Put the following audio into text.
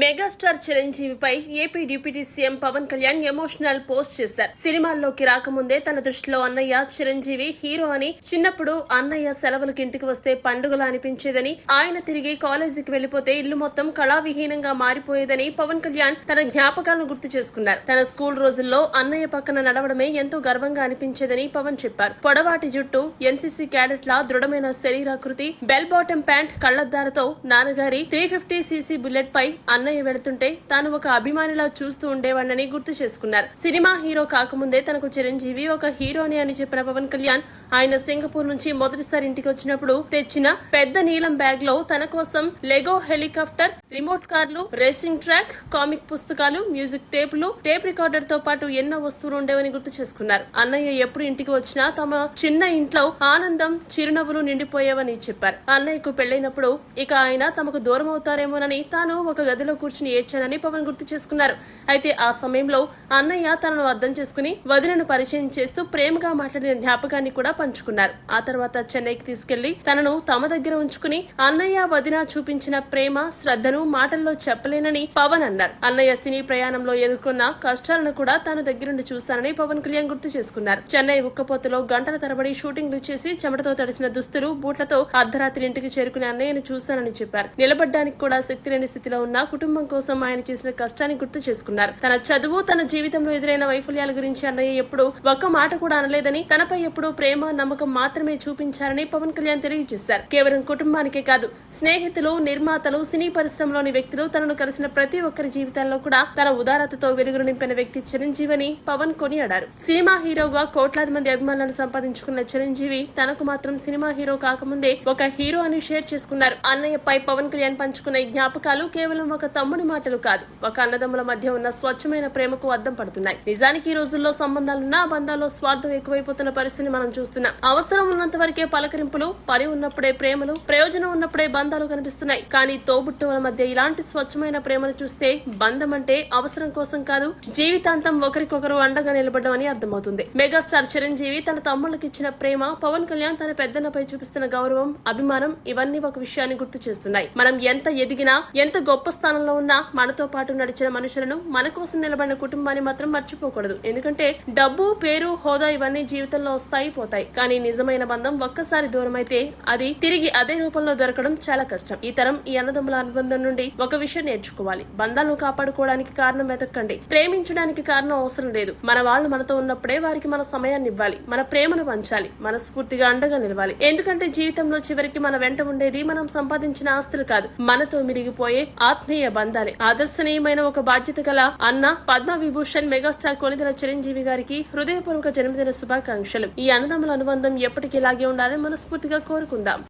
Megastar చిరంజీవిపై AP deputy CM Pawan Kalyan emotional post చేశారు. సినిమాల్లోకి రాకముందే తన దృష్టిలో అన్నయ్య చిరంజీవి హీరో అని, చిన్నప్పుడు అన్నయ్య సెలవులకు ఇంటికి వస్తే పండుగలా అనిపించేదని, ఆయన తిరిగి కాలేజీకి వెళ్లిపోతే ఇల్లు మొత్తం కళావిహీనంగా మారిపోయేదని పవన్ కళ్యాణ్ తన జ్ఞాపకాలను గుర్తు చేసుకున్నారు. తన స్కూల్ రోజుల్లో అన్నయ్య పక్కన నడవడమే ఎంతో గర్వంగా అనిపించేదని పవన్ చెప్పారు. పొడవాటి జుట్టు, ఎన్సీసీ క్యాడెట్ల దృఢమైన శరీరాకృతి, బెల్ బాటమ్ ప్యాంట్, కళ్లద్దాలతో నాన్నగారి 350cc బుల్లెట్ పై అన్నయ్య వెళుతుంటే తాను ఒక అభిమానిలా చూస్తూ ఉండేవాడని గుర్తు చేసుకున్నారు. సినిమా హీరో కాకముందే తనకు చిరంజీవి ఒక హీరోని అని చెప్పిన పవన్ కళ్యాణ్ ఆయన సింగపూర్ నుంచి మొదటిసారి ఇంటికి వచ్చినప్పుడు తెచ్చిన పెద్ద నీలం బ్యాగ్ లో తన కోసం లెగో హెలికాప్టర్, రిమోట్ కార్లు, రేసింగ్ ట్రాక్, కామిక్ పుస్తకాలు, మ్యూజిక్ టేపులు, టేప్ రికార్డర్ తో పాటు ఎన్నో వస్తువులు ఉండేవని గుర్తు చేసుకున్నారు. అన్నయ్య ఎప్పుడు ఇంటికి వచ్చినా తమ చిన్న ఇంట్లో ఆనందం, చిరునవ్వులు నిండిపోయేవని చెప్పారు. అన్నయ్యకు పెళ్లైనప్పుడు ఇక ఆయన తమకు దూరం అవుతారేమోనని తాను ఒక గదిలో కూర్చుని ఏడ్చానని పవన్ గుర్తు చేసుకున్నారు. అయితే ఆ సమయంలో అన్నయ్య తనను అర్థం చేసుకుని వదినను పరిచయం చేస్తూ ప్రేమగా మాట్లాడిన జ్ఞాపకాన్ని కూడా పంచుకున్నారు. ఆ తర్వాత చెన్నైకి తీసుకెళ్లి తనను తమ దగ్గర ఉంచుకుని అన్నయ్య వదిన చూపించిన ప్రేమ, శ్రద్ధను మాటల్లో చెప్పలేనని పవన్ అన్నారు. అన్నయ్య సినీ ప్రయాణంలో ఎదుర్కొన్న కష్టాలను కూడా తాను దగ్గరుండి చూస్తానని పవన్ కళ్యాణ్ గుర్తు చేసుకున్నారు. చెన్నై ఉక్కపోతలో గంటల తరబడి షూటింగ్లు చేసి చెమటతో తడిసిన దుస్తులు, బూట్లతో అర్ధరాత్రి ఇంటికి చేరుకునే అన్నయ్యను చూశానని చెప్పారు. నిలబడ్డానికి కూడా శక్తి లేని స్థితిలో ఉన్న కుటుంబం కోసం ఆయన చేసిన కష్టాన్ని గుర్తు చేసుకున్నారు. తన చదువు, తన జీవితంలో ఎదురైన వైఫల్యాల గురించి అన్నయ్య ఎప్పుడు ఒక్క మాట కూడా అనలేదని, తనపై ఎప్పుడు ప్రేమ, నమ్మకం మాత్రమే చూపించారని పవన్ కళ్యాణ్ తెలియజేశారు. కేవలం కుటుంబానికే కాదు, స్నేహితులు, నిర్మాతలు, సినీ పరిశ్రమలోని వ్యక్తులు, తనను కలిసిన ప్రతి ఒక్కరి జీవితాల్లో కూడా తన ఉదారతతో వెలుగులు నింపిన వ్యక్తి చిరంజీవిని పవన్ కొనియాడారు. సినిమా హీరోగా కోట్లాది మంది అభిమానులను సంపాదించుకున్న చిరంజీవి తనకు మాత్రం సినిమా హీరో కాకముందే ఒక హీరో అని షేర్ చేసుకున్నారు. అన్నయ్యపై పవన్ కళ్యాణ్ పంచుకున్న జ్ఞాపకాలు కేవలం ఒక తమ్ముడి మాటలు కాదు, ఒక అన్నదమ్ముల మధ్య ఉన్న స్వచ్ఛమైన ప్రేమకు అద్దం పడుతున్నాయి. నిజానికి ఈ రోజుల్లో సంబంధాలున్నా బంధాల్లో స్వార్థం ఎక్కువైపోతున్న పరిస్థితిని మనం చూస్తున్నాం. అవసరం ఉన్నంత వరకే పలకరింపులు, పని ఉన్నప్పుడే ప్రేమలు, ప్రయోజనం ఉన్నప్పుడే బంధాలు కనిపిస్తున్నాయి. కానీ తోబుట్టువుల మధ్య ఇలాంటి స్వచ్ఛమైన ప్రేమను చూస్తే బంధం అంటే అవసరం కోసం కాదు, జీవితాంతం ఒకరికొకరు అండగా నిలబడమని అర్థమవుతుంది. మెగాస్టార్ చిరంజీవి తన తమ్ముళ్ళకి ఇచ్చిన ప్రేమ, పవన్ కళ్యాణ్ తన పెద్దన్నపై చూపిస్తున్న గౌరవం, అభిమానం ఇవన్నీ ఒక విషయాన్ని గుర్తు చేస్తున్నాయి. మనం ఎంత ఎదిగినా, ఎంత గొప్ప స్థానంలో ఉన్నా మనతో పాటు నడిచిన మనుషులను, మన కోసం నిలబడిన కుటుంబాన్ని మాత్రం మర్చిపోకూడదు. ఎందుకంటే డబ్బు, పేరు, హోదా ఇవన్నీ జీవితంలో వస్తాయి, పోతాయి. కానీ నిజమైన బంధం ఒక్కసారి దూరం అయితే అది తిరిగి అదే రూపంలో దొరకడం చాలా కష్టం. ఈ తరం ఈ అన్నదమ్ముల అనుబంధం నుండి ఒక విషయం నేర్చుకోవాలి. బంధాలను కాపాడుకోవడానికి కారణం వెతకండి, ప్రేమించడానికి కారణం అవసరం లేదు. మన వాళ్ళు మనతో ఉన్నప్పుడే వారికి మన సమయాన్ని ఇవ్వాలి, మన ప్రేమను పంచాలి, మనస్ఫూర్తిగా అండగా నిలవాలి. ఎందుకంటే జీవితంలో చివరికి మన వెంట ఉండేది మనం సంపాదించిన ఆస్తులు కాదు, మనతో మిరిగిపోయే ఆత్మీయ బంధాలే. ఆదర్శనీయమైన ఒక బాధ్యత గల అన్న పద్మ విభూషణ్ మెగాస్టార్ కొనిదెల చిరంజీవి గారికి హృదయపూర్వక జన్మదిన శుభాకాంక్షలు. ఈ అన్నదమ్ముల అనుబంధం ఎప్పటికీ ఇలాగే ఉండాలని మనస్ఫూర్తిగా కోరుకుందాం.